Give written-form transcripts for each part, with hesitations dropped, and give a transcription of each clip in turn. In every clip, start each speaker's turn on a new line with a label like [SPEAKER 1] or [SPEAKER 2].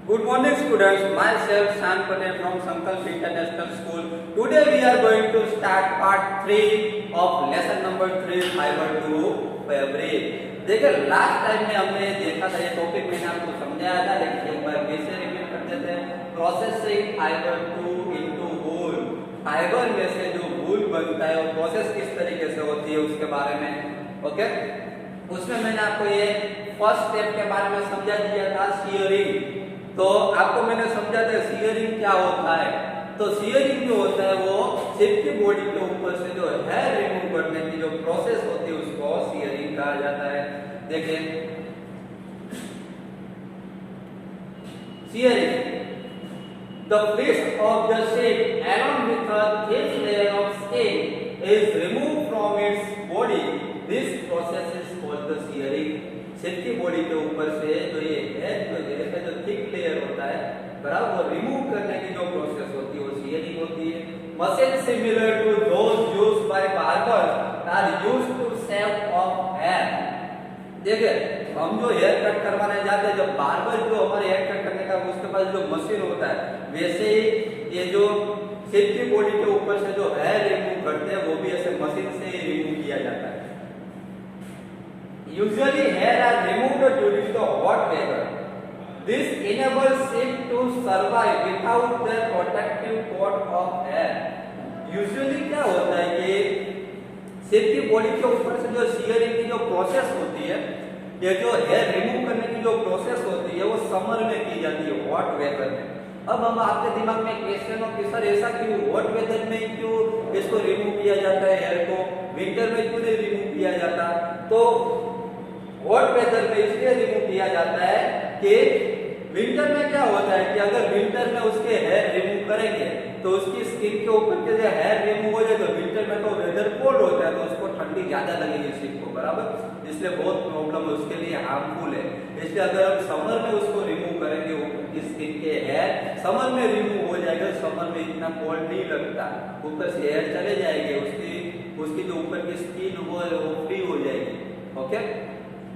[SPEAKER 1] Good morning students, myself Shan Patel from Sankalp International School. Today we are going to start part 3 of lesson number 3 fiber to fabric. देखिए last time में हमने देखा था, ये topic मैंने आपको समझाया था, लेकिन एक बार फिर से रिपीट कर देते हैं। Processing fibre to into wool, fibre में से जो वूल बनता है वो प्रोसेस किस तरीके से होती है उसके बारे में। ओके, उसमें मैंने आपको ये फर्स्ट स्टेप के बारे में समझा दिया था, शियरिंग। तो आपको मैंने समझा था शियरिंग क्या होता है। तो शियरिंग जो होता है वो शिप की बॉडी के ऊपर से जो हेयर रिमूव करने की जो प्रोसेस होती है उसको शियरिंग कहा जाता है। देखिए shearing, the fleece of the sheep along with a thin layer of skin is removed from its body. This process is called the shearing. Ship की बॉडी के ऊपर से जो ये है जो थिक लेयर होता है बराबर, वो रिमूव करने की जो प्रोसेस होती है वो शियरिंग होती है। Machine similar to those used by barber are used to shave off hair. देखिए हम जो हेयर कट करवाने जाते हैं, जब बार्बर जो हमारे हेयर कट करने का उसके पास जो मशीन होता है, वैसे ही ये जो शिप की बॉडी के ऊपर से जो हेयर रिमूव करते हैं वो भी ऐसे मशीन से ही रिमूव किया जाता है। Usually hair are removed during the hot weather. This enables sheep to survive without their protective coat of hair. Usually क्या होता है कि sheep की बॉडी के ऊपर से जो shearing की जो प्रोसेस होती है, ये जो हेयर रिमूव करने की जो प्रोसेस होती है वो समर में की जाती है, हॉट वेदर में। अब हम आपके दिमाग में क्वेश्चन हो कि सर ऐसा क्यों, हॉट वेदर में क्यों इसको रिमूव किया जाता है हेयर को, विंटर में क्यों नहीं रिमूव किया जाता। तो हॉट वेदर में इसलिए रिमूव किया जाता है कि विंटर में क्या होता है कि अगर विंटर में उसके हेयर रिमूव करेंगे तो उसकी स्किन के ऊपर के जो हेयर रिमूव हो जाए, तो विंटर में तो वेदर कोल्ड होता है तो उसको ठंडी ज्यादा लगेगी स्किन को, बराबर, इसलिए बहुत प्रॉब्लम उसके लिए हार्मफुल है। इसलिए अगर हम समर में उसको रिमूव करेंगे ऊपर स्किन के हेयर, समर में रिमूव हो जाएगा, समर में इतना कोल्ड नहीं लगता, ऊपर से हेयर चले जाएंगे, उसकी जो ऊपर की स्किन वो फ्री हो जाएगी। ओके,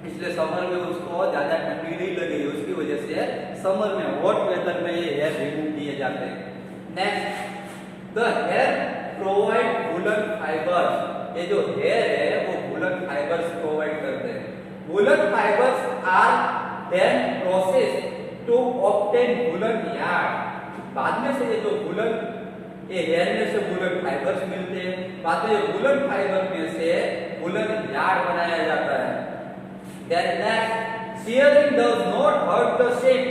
[SPEAKER 1] इसलिए समर में उसको ज्यादा ठंडी नहीं लगेगी, उसकी वजह से समर में हॉट वेदर में ये हेयर रिमूव किए जाते हैं। Next, the hair provide woollen fibres. ये जो हेयर है वो वूलन फाइबर्स प्रोवाइड करते हैं। Woollen fibres are then process to obtain woollen yarn. बाद में से ये जो वूलन, ये हेयर में से वूलन फाइबर्स मिलते हैं, बाद में ये वूलन फाइबर में से वूलन यार्न बनाया जाता है। Then next, shearing does not hurt the sheep,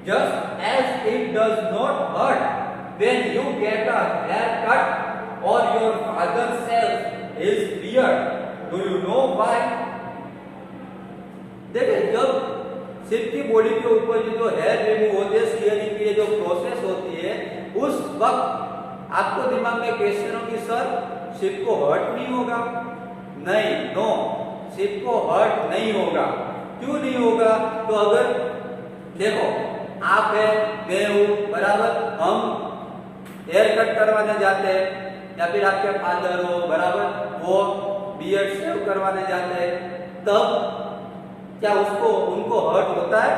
[SPEAKER 1] just as it does not hurt when you get a haircut or your father's self is cleared. Do you know why? देखिए जब ship की body के ऊपर जो hair remove होते हैं, shearing की जो प्रोसेस होती है, उस वक्त आपको दिमाग में क्वेश्चन हो कि सर शिप को हर्ट नहीं होगा। नहीं, नो, शिप को हर्ट नहीं होगा। क्यों नहीं होगा? तो अगर देखो आप है, मैं हूं, बराबर, हम हेयर कट करवाने जाते हैं या फिर आपके फादर हो, बराबर, वो बियर्ड शेव करवाने जाते हैं, तब क्या उनको हर्ट होता है?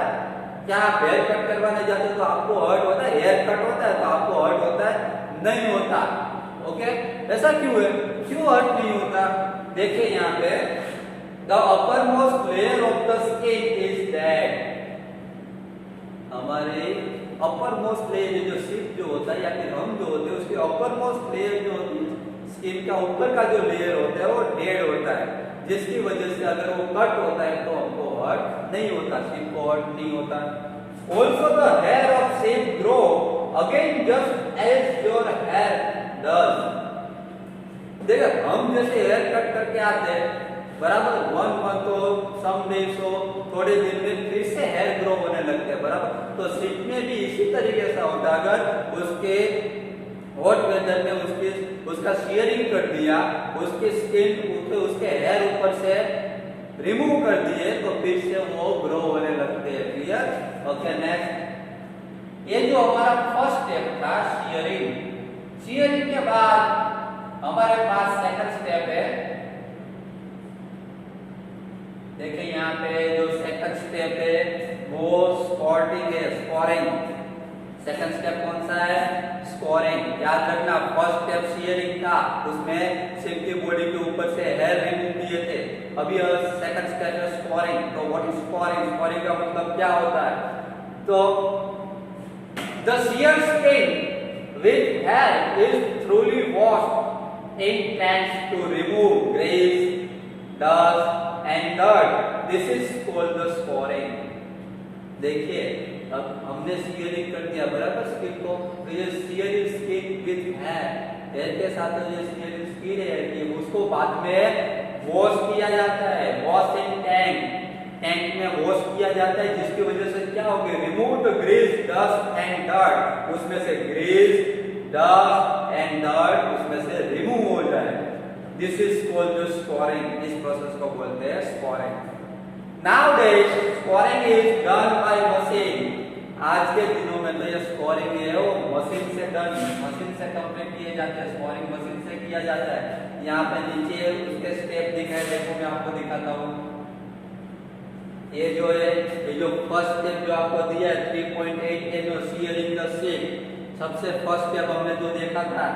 [SPEAKER 1] क्या आप हेयर कट करवाने जाते हैं तो आपको हर्ट होता है? हेयर कट होता है तो आपको हर्ट होता है? नहीं होता। ओके, ऐसा क्यों है? क्यों हर्ट नहीं होता? देखिए यहाँ पे the uppermost layer of the skin is dead. हमारे uppermost layer जो शिप जो होता है या फिर हम जो होते हैं उसके uppermost layer जो होती है, स्किन का ऊपर का जो लेयर होता है वो डेड होता है, जिसकी वजह से अगर वो कट होता है तो हमको हर्ट नहीं होता, शिप को हर्ट नहीं होता। Also the hair of sheep grow again just as your hair does. देखो हम जैसे हेयर कट करके आते हैं, बराबर, 1 मंथ हो, सम डेज हो, थोड़े दिन में फिर से हेयर ग्रो होने लगते हैं, बराबर। तो शिप में भी इसी तरीके से होता है। अगर उसके हॉट वेदर में उसका शियरिंग कर दिया, उसकी स्किन उसके हेयर ऊपर से रिमूव कर दिए तो फिर से वो ग्रो होने लगते हैं। क्लियर? ओके, नेक्स्ट, ये जो हमारा फर्स्ट स्टेप था शियरिंग, शियरिंग के बाद हमारे पास सेकंड स्टेप है। देखिए यहाँ पे जो सेकंड स्टेप है वो स्पॉटिंग है, स्कोरिंग। सेकंड स्टेप कौन सा है? स्कोरिंग। याद रखना फर्स्ट स्टेप शीयरिंग था, उसमें सिर्फ की बॉडी के ऊपर से हेयर रिमूव किए थे। अभी सेकंड स्टेप है स्कोरिंग। तो व्हाट इज स्कोरिंग? स्कोरिंग का मतलब क्या होता है? तो the shear skin with hair is thoroughly washed in tanks to remove grease, dust and dirt. This is called the scoring. देखिए अब हमने shearing कर दिया बराबर स्किन को, तो ये shearing skin with hair, hair के साथ जो shearing skin है कि उसको बाद में वॉश किया जाता है, वॉश इन टैंक, टैंक में वॉश किया जाता है, जिसकी वजह से क्या होगा? Remove the grease, dust and dirt. उसमें से ग्रीस, डस्ट एंड डर्ट उसमें से रिमूव हो जाए। This is called the scoring. इस प्रोसेस को बोलते हैं scoring. Nowadays scoring is done by machine. आज के दिनों में तो ये स्कोरिंग है वो मशीन से डन, मशीन से कंप्लीट किए जाते हैं। स्कोरिंग मशीन से किया जाता है। यहाँ पे नीचे उसके स्टेप दिखाए, देखो मैं आपको दिखाता हूँ। ये जो है, ये जो फर्स्ट स्टेप जो आपको दिया है 3.8 के जो शीयरिंग द शेप, सबसे फर्स्ट स्टेप हमने जो देखा था,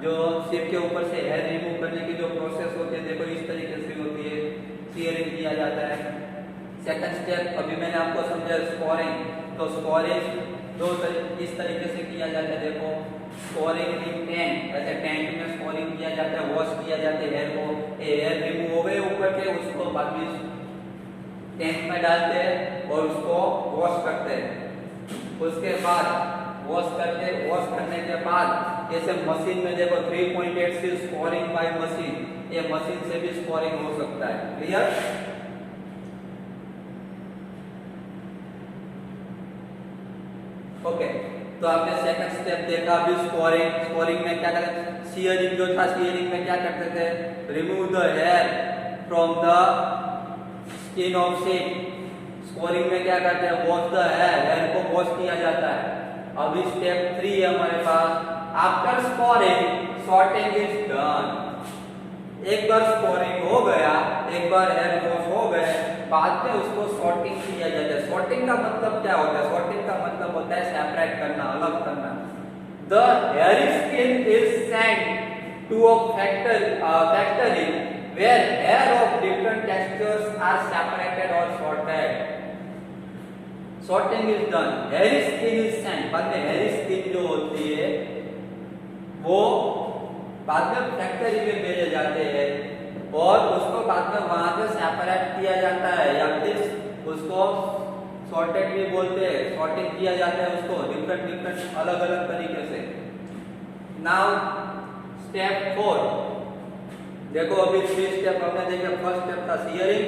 [SPEAKER 1] जो शेप के ऊपर से हेयर रिमूव करने की जो प्रोसेस होती है, देखो इस तरीके से होती है, शीयरिंग किया जाता है। सेकंड स्टेप अभी मैंने आपको समझाया स्कोरिंग। तो स्कोरिंग इस तरीके से किया जाता है, देखो स्कोरिंग इन टैंक, ऐसे टैंक में स्कोरिंग किया जाता है, वॉश किया जाता है हेयर को, हेयर रिमूव हो गए ऊपर के, उसको बाद में टैंक में डालते हैं और उसको वॉश करते हैं। उसके बाद वॉश करने के बाद जैसे मशीन में देखो 3.8 से स्कोरिंग बाय मशीन, ये मशीन से भी स्कोरिंग हो सकता है। क्लियर? ओके, तो आपने सेकंड स्टेप देखा। अभी स्कोरिंग में क्या करते थे? शीयरिंग जो था, शीयरिंग में क्या करते थे? Remove the hair from the skin of sheep. Scouring में क्या करते हैं? वॉश द हेयर, हेयर को वॉश किया जाता है। अभी स्टेप 3 है हमारे पास। After scouring sorting is done. एक बार स्कोरिंग हो गया, एक बार हेयर वॉश हो गए, बाद में उसको सॉर्टिंग किया जाता है। सॉर्टिंग का मतलब क्या होता है? सॉर्टिंग का मतलब होता है सेपरेट करना, अलग करना। The hair skin is sent to a factory where hair of different textures are separated और sorted. Sorting is done, hair skin is sent, बाद में हेयर स्किन जो होती है वो बाद में फैक्ट्री में भेजे जाते हैं और उसको बाद में वहां पे सेपरेट किया जाता है, या फिर उसको सॉर्टेड भी बोलते हैं, सॉर्टिंग किया जाता है उसको डिफरेंट अलग अलग तरीके से। नाउ स्टेप 4 देखो, अभी 3 स्टेप हमने देखे। फर्स्ट स्टेप था शीयरिंग,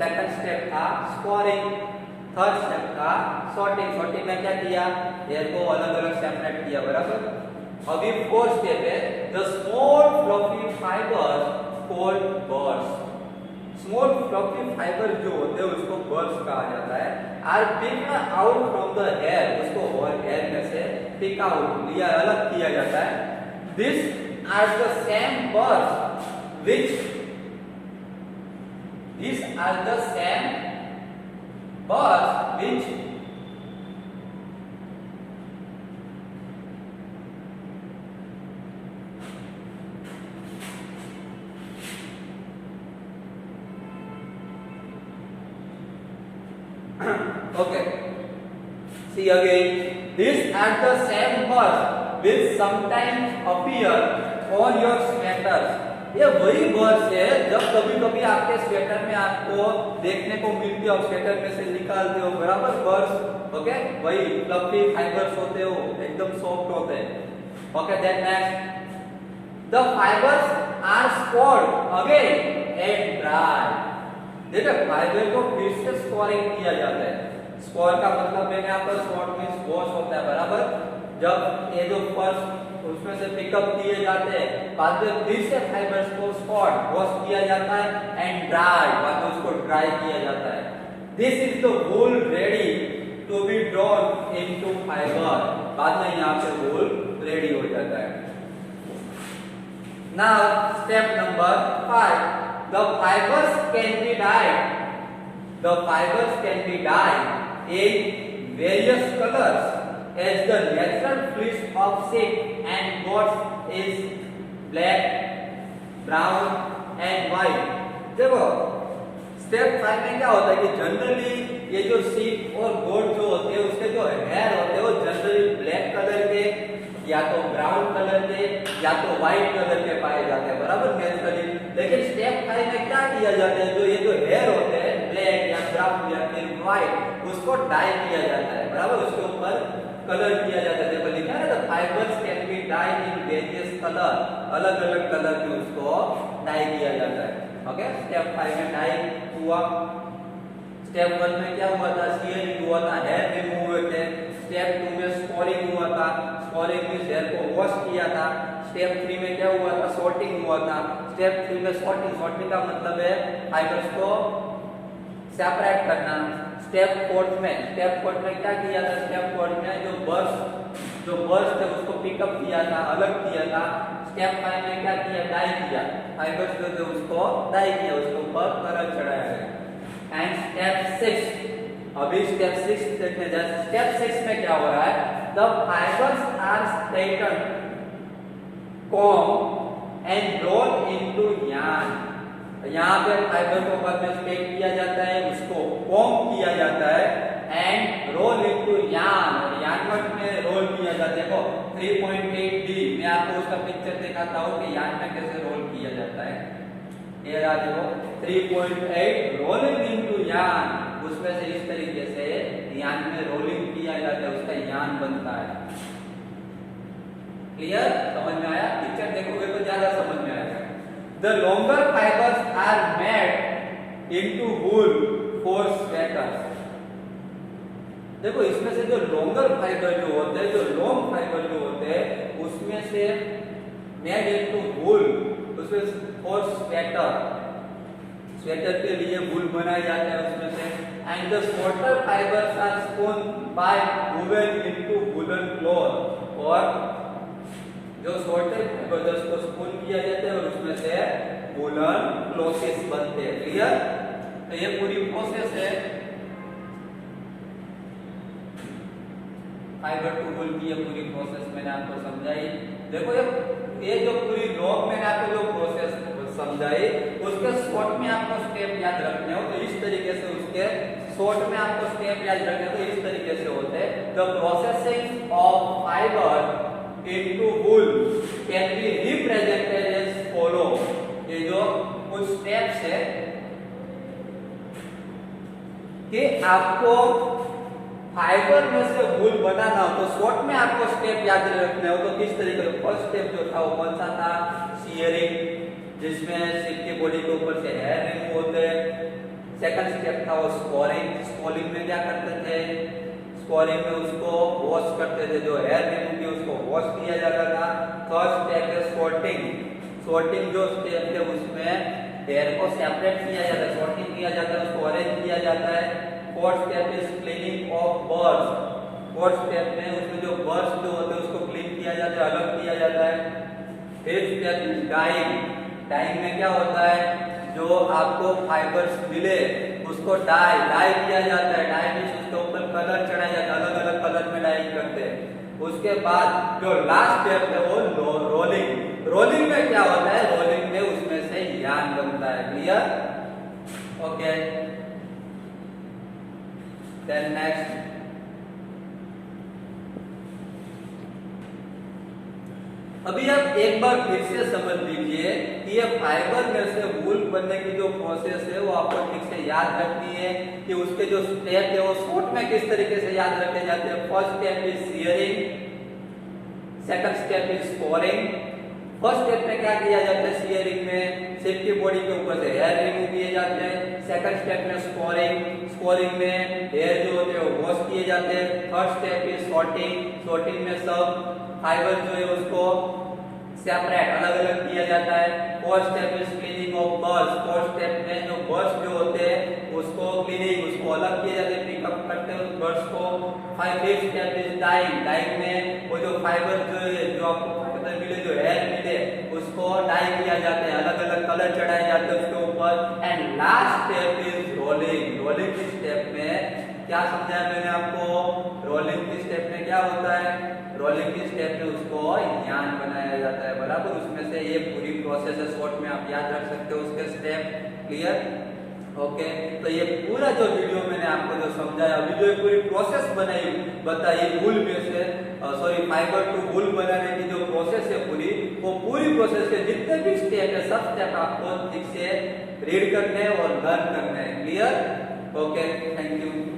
[SPEAKER 1] सेकंड स्टेप था स्कोरिंग, थर्ड स्टेप था सॉर्टिंग। सॉर्टिंग में क्या किया? हेयर को अलग अलग सेपरेट किया, बराबर। अभी फोर्थ स्टेप है the small fluffy fibres called birds. Small fluffy fibre जो होते हैं उसको बर्ड्स कहा जाता है। Are picked out from the hair, उसको हेयर में से पिक आउट लिया, अलग किया जाता है। This are the same birds which these are the same birds which okay, see again, these are the same birds which sometimes appear on your sweaters. ये वही बर्ड्स है जब कभी कभी आपके स्वेटर में आपको देखने को मिलती है, आप स्वेटर में से निकालते हो, बराबर बर्ड्स। ओके, वही फ्लफी फाइबर्स होते हो, एकदम सॉफ्ट होते हैं। Okay, then next the fibres are scoured again and dry. देखो फाइबर को फिर से स्कोरिंग किया जाता है। स्कोर का मतलब मैंने आपको स्कोर मींस वॉश होता है, बराबर। जब ये जो फर्स्ट उसमें से पिकअप किए जाते हैं, बाद में फिर से फाइबर्स को स्पॉट वॉश किया जाता है एंड ड्राई, बाद में उसको ड्राई किया जाता है। This is the wool ready to be drawn into fibre. बाद में यहाँ पे वूल रेडी हो जाता है। Now step number 5, the fibres can be dyed. The fibres can be dyed in various colors as the natural fleece of sheep and goats is black, brown and white. देखो step 5 में क्या होता है कि generally ये जो sheep और गोट जो होते हैं उसके जो हेयर होते हैं वो जनरली ब्लैक कलर के या तो ब्राउन कलर के या तो व्हाइट कलर के पाए जाते हैं, बराबर, नेचुरली। लेकिन स्टेप 5 में क्या किया जाता है, जो ये जो हेयर होते हैं ब्लैक या ब्राउन या फिर व्हाइट, उसको डाई किया जाता है, बराबर, उसके ऊपर कलर किया जाता है। देखो लिखा है ना, the fibres can be died in various colour, अलग अलग कलर में उसको डाई किया जाता है। ओके, स्टेप 5 में डाई हुआ। स्टेप 1 में क्या हुआ था, सीयरिंग हुआ था, हेयर रिमूव हुए थे। स्टेप 2 में स्कोरिंग हुआ था, स्कोरिंग में हेयर को वॉश किया था। स्टेप 3 में क्या हुआ था, सॉर्टिंग हुआ था। स्टेप 3 में सॉर्टिंग का मतलब है फाइबर्स को सेपरेट करना। स्टेप 4 में क्या किया था, स्टेप 4 में जो बर्स थे उसको पिकअप किया था, अलग किया था। स्टेप 5 में क्या किया, डाई किया, फाइबर्स जो थे उसको डाई किया, उसके ऊपर कलर चढ़ाया गया। एंड स्टेप 6, अभी स्टेप 6 देखने जाए। स्टेप 6 में क्या हो रहा है, the fibres are straightened, comb and roll into yarn. यहाँ पे फाइबर को बाद में स्ट्रेट किया जाता है, उसको कॉम्ब किया जाता है and roll into yarn, yarn में रोल किया जाता है। देखो 3.8D मैं आपको उसका पिक्चर दिखाता हूँ कि यार्न में कैसे रोल किया जाता है। ये रहा देखो 3.8 रोलिंग इनटू यार्न, उसमें से इस तरीके से यार्न में रोलिंग किया जाता है, उसका यार्न बनता है। क्लियर, समझ में आया? पिक्चर देखोगे तो ज्यादा समझ में आएगा। The longer fibers are made into wool for sweaters। देखो इसमें से जो लॉन्गर फाइबर जो होते हैं, जो लॉन्ग फाइबर जो होते हैं, उसमें से मेड इनटू वूल, उसमें फॉर स्वेटर के लिए वूल बनाया जाता है उसमें से। And the shorter fibres are spun by woven into woollen cloth, और जो शॉर्टर फाइबर उसको स्पोन किया जाता है और उसमें से वुलन क्लॉथेस बनते हैं। क्लियर, तो ये पूरी प्रोसेस है फाइबर टू वूल की, ये पूरी प्रोसेस मैंने आपको समझाई। देखो ये जो पूरी लॉग मैंने आपको जो प्रोसेस समझाई, उसके शॉर्ट में आपको स्टेप याद रखने हो तो इस तरीके से, उसके शॉर्ट में आपको स्टेप याद रखने हो तो इस तरीके से होते हैं। The processing of fibre into wool can be represented as follow. ये जो कुछ स्टेप्स है कि आपको फाइबर में से वूल बनाना हो तो शॉर्ट में आपको स्टेप याद रखने हो तो किस तरीके से। फर्स्ट स्टेप जो था वो कौन सा था, सीयरिंग, जिसमें शीप की बॉडी के ऊपर से हेयर रिमूव होते हैं। सेकंड स्टेप था वो स्कोरिंग में क्या करते थे, स्कोरिंग में उसको वॉश करते थे, जो हेयर रिमूव किया उसको वॉश किया जाता था। थर्ड स्टेप है सॉर्टिंग जो स्टेप है उसमें हेयर को सेपरेट किया जाता है, सॉर्टिंग किया जाता है, उसको अरेंज किया जाता है। Fourth step is cleaning of birds, fourth step में उसमें जो बर्ड्स जो होते हैं उसको क्लीन किया जाता है, अलग किया जाता है। फिफ्थ स्टेप इज डाइंग में क्या होता है, जो आपको फाइबर्स मिले उसको डाई किया जाता है, डाई में उसके ऊपर कलर चढ़ाया जाता है, अलग अलग कलर में डाई करते हैं। उसके बाद जो लास्ट स्टेप है वो रोलिंग में क्या होता है, रोलिंग में उसमें से यार्न बनता है। Clear, okay. देन नेक्स्ट, अभी आप एक बार फिर से समझ लीजिए कि ये फाइबर में से वूल बनने की जो प्रोसेस है वो आपको ठीक से याद रखनी है कि उसके जो स्टेप है वो शॉर्ट में किस तरीके से याद रखे जाते हैं। First step is shearing, second step is scoring. First step में क्या किया जाता है, सीयरिंग में शीप की बॉडी के ऊपर से हेयर रिमूव किए जाते हैं। सेकंड स्टेप में स्कोरिंग में हेयर जो होते हैं वो वॉश किए जाते हैं। थर्ड स्टेप इज सॉर्टिंग में सब फाइबर जो है उसको सेपरेट अलग अलग किया जाता है। Fourth step is cleaning of birds, fourth step में जो बर्ड्स जो होते हैं उसको क्लीनिंग, उसको अलग किए जाते हैं, पिकअप करते हैं उस बर्ड्स को। फिफ्थ स्टेप इज डाइंग में वो जो फाइबर जो है, जो आपको फाइबर मिले, जो हेयर मिले, उसको डाई किया जाता है, अलग अलग कलर चढ़ाए जाते हैं उसके ऊपर। And last step is rolling की स्टेप में क्या समझाया मैंने आपको, रोलिंग की स्टेप में क्या होता है, रोलिंग की स्टेप में उसको यान बनाया जाता है, बराबर। उसमें से ये पूरी प्रोसेस है, शॉर्ट में आप याद रख सकते हो उसके स्टेप। क्लियर? ओके। तो ये पूरा जो वीडियो मैंने आपको जो समझाया, अभी जो पूरी प्रोसेस बताई वूल में से फाइबर टू वूल बनाने की जो प्रोसेस है पूरी, वो पूरी प्रोसेस के जितने भी स्टेप है सब स्टेप आपको ठीक से रीड करने हैं और लर्न करने हैं। क्लियर? Okay, thank you.